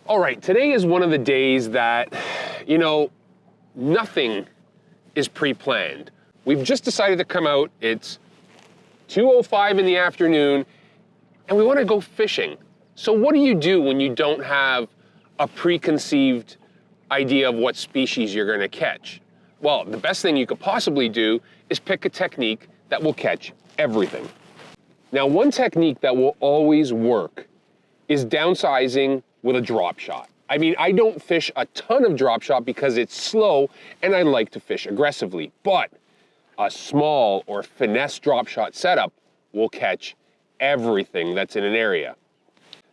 All right, today is one of the days that, you know, nothing is pre-planned. We've just decided to come out. It's 2:05 in the afternoon, and we want to go fishing. So what do you do when you don't have a preconceived idea of what species you're going to catch? Well, the best thing you could possibly do is pick a technique that will catch everything. Now, one technique that will always work is downsizing with a drop shot. I mean, I don't fish a ton of drop shot because it's slow and I like to fish aggressively, but a small or finesse drop shot setup will catch everything that's in an area.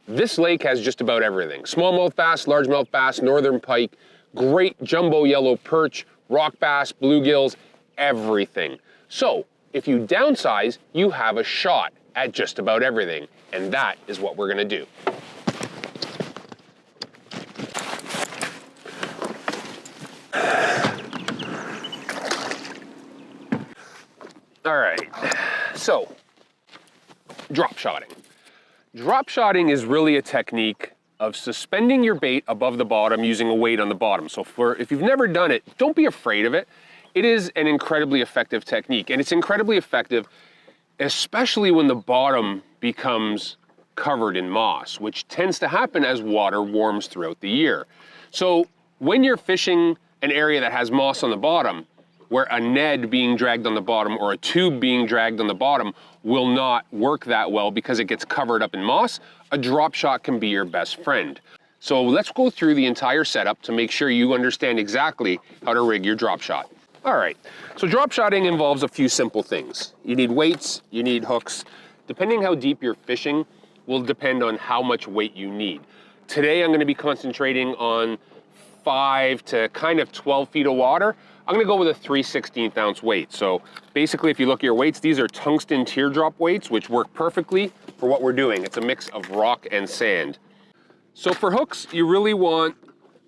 This lake has just about everything. Smallmouth bass, largemouth bass, northern pike, great jumbo yellow perch, rock bass, bluegills, everything. So if you downsize, you have a shot at just about everything, and that is what we're gonna do. All right, so drop shotting. Drop shotting is really a technique of suspending your bait above the bottom using a weight on the bottom. So if you've never done it, don't be afraid of it. It is an incredibly effective technique, and it's incredibly effective especially when the bottom becomes covered in moss, which tends to happen as water warms throughout the year. So when you're fishing an area that has moss on the bottom, where a Ned being dragged on the bottom or a tube being dragged on the bottom will not work that well because it gets covered up in moss, a drop shot can be your best friend. So let's go through the entire setup to make sure you understand exactly how to rig your drop shot. All right, so drop shotting involves a few simple things. You need weights, you need hooks. Depending how deep you're fishing will depend on how much weight you need. Today I'm gonna be concentrating on 5 to kind of 12 feet of water. I'm gonna go with a 3/16 ounce weight. So basically, if you look at your weights, these are tungsten teardrop weights, which work perfectly for what we're doing. It's a mix of rock and sand. So for hooks, you really want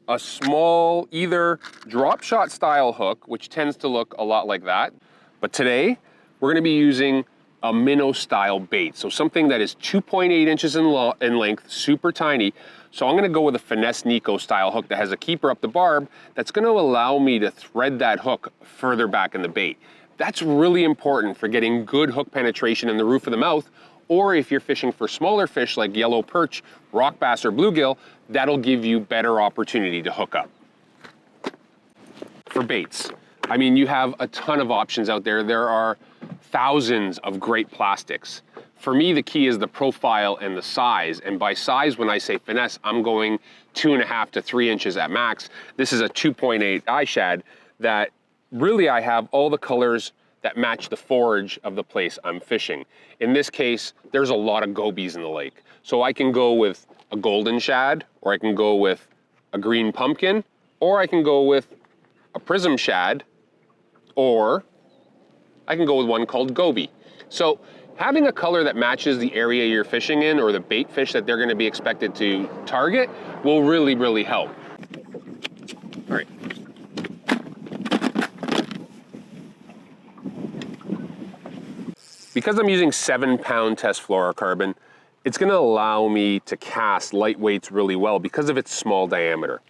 a small, either drop shot style hook, which tends to look a lot like that. But today, we're gonna be using a minnow style bait. So something that is 2.8 inches in length, super tiny. So I'm gonna go with a Finesse Neko style hook that has a keeper up the barb that's gonna allow me to thread that hook further back in the bait. That's really important for getting good hook penetration in the roof of the mouth, or if you're fishing for smaller fish like yellow perch, rock bass, or bluegill, that'll give you better opportunity to hook up. For baits, I mean, you have a ton of options out there. There are thousands of great plastics. For me, the key is the profile and the size. And by size, when I say finesse, I'm going 2.5 to 3 inches at max. This is a 2.8 iShad that really I have all the colors that match the forage of the place I'm fishing. In this case, there's a lot of gobies in the lake. So I can go with a golden shad, or I can go with a green pumpkin, or I can go with a prism shad, or I can go with one called Goby. So having a color that matches the area you're fishing in or the bait fish that they're gonna be expected to target will really, really help. All right. Because I'm using 7-pound test fluorocarbon, it's gonna allow me to cast light weights really well because of its small diameter.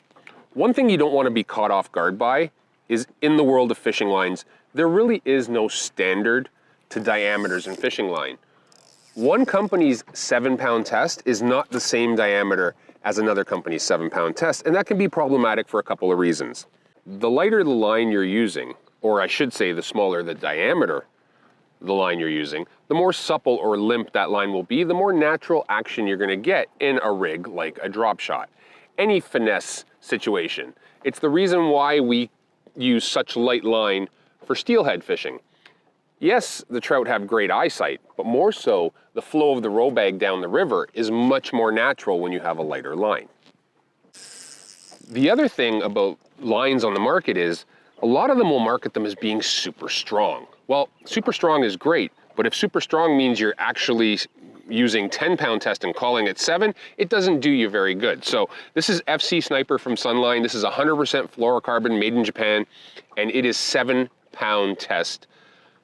One thing you don't wanna be caught off guard by is in the world of fishing lines, there really is no standard to diameters in fishing line. One company's 7-pound test is not the same diameter as another company's 7-pound test, and that can be problematic for a couple of reasons. The lighter the line you're using, or I should say the smaller the diameter the line you're using, the more supple or limp that line will be, the more natural action you're gonna get in a rig like a drop shot. Any finesse situation. It's the reason why we use such light line for steelhead fishing. Yes, the trout have great eyesight, but more so, the flow of the row bag down the river is much more natural when you have a lighter line. The other thing about lines on the market is, a lot of them will market them as being super strong. Well, super strong is great, but if super strong means you're actually using 10-pound test and calling it 7, it doesn't do you very good. So this is FC Sniper from Sunline. This is 100% fluorocarbon made in Japan, and it is 7-pound test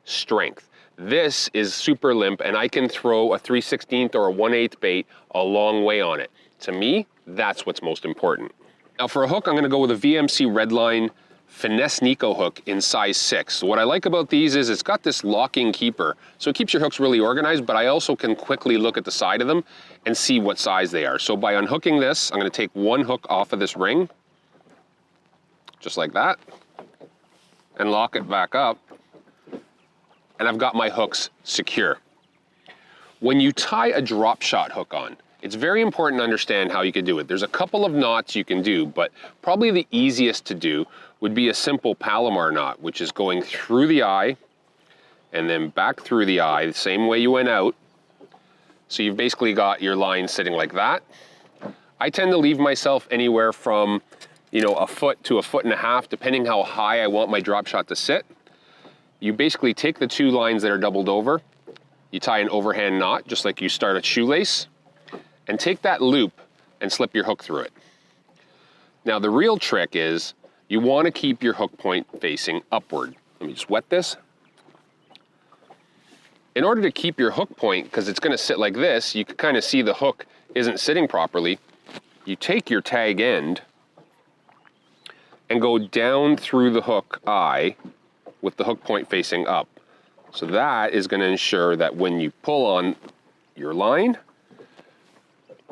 strength. This is super limp and I can throw a 3/16 or a 1/8 bait a long way on it. To me, that's what's most important. Now for a hook, I'm gonna go with a VMC Redline Finesse Neko hook in size 6. So what I like about these is it's got this locking keeper. So it keeps your hooks really organized, but I also can quickly look at the side of them and see what size they are. So by unhooking this, I'm gonna take one hook off of this ring, just like that, and lock it back up. And I've got my hooks secure. When you tie a drop shot hook on, it's very important to understand how you can do it. There's a couple of knots you can do, but probably the easiest to do would be a simple Palomar knot, which is going through the eye and then back through the eye, the same way you went out. So you've basically got your line sitting like that. I tend to leave myself anywhere from, you know, a foot to a foot and a half, depending how high I want my drop shot to sit. You basically take the two lines that are doubled over, you tie an overhand knot, just like you start a shoelace, and take that loop and slip your hook through it. Now the real trick is you want to keep your hook point facing upward. Let me just wet this. In order to keep your hook point, because it's going to sit like this, you can kind of see the hook isn't sitting properly. You take your tag end and go down through the hook eye with the hook point facing up. So that is going to ensure that when you pull on your line,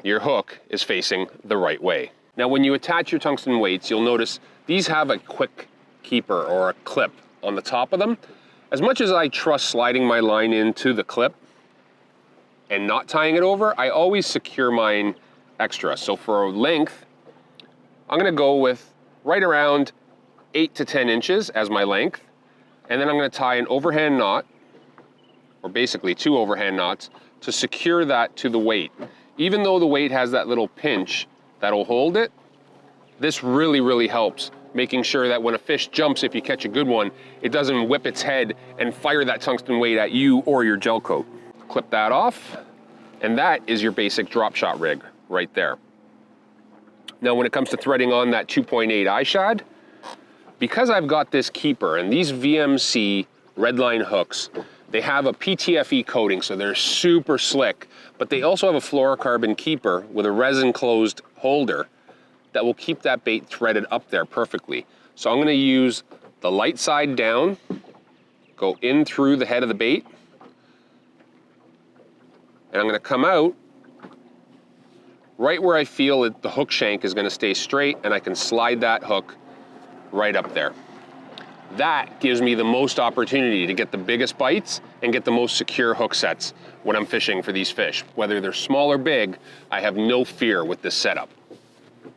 your hook is facing the right way. Now when you attach your tungsten weights, you'll notice these have a quick keeper or a clip on the top of them. As much as I trust sliding my line into the clip and not tying it over, I always secure mine extra. So for length, I'm going to go with right around 8 to 10 inches as my length. And then I'm going to tie an overhand knot, or basically two overhand knots, to secure that to the weight. Even though the weight has that little pinch that'll hold it, this really, really helps making sure that when a fish jumps, if you catch a good one, it doesn't whip its head and fire that tungsten weight at you or your gel coat. Clip that off, and that is your basic drop shot rig right there. Now when it comes to threading on that 2.8 iShad, because I've got this keeper and these VMC Redline hooks, they have a PTFE coating, so they're super slick, but they also have a fluorocarbon keeper with a resin closed holder that will keep that bait threaded up there perfectly. So I'm gonna use the light side down, go in through the head of the bait, and I'm gonna come out right where I feel that the hook shank is gonna stay straight, and I can slide that hook right up there. That gives me the most opportunity to get the biggest bites and get the most secure hook sets when I'm fishing for these fish. Whether they're small or big, I have no fear with this setup.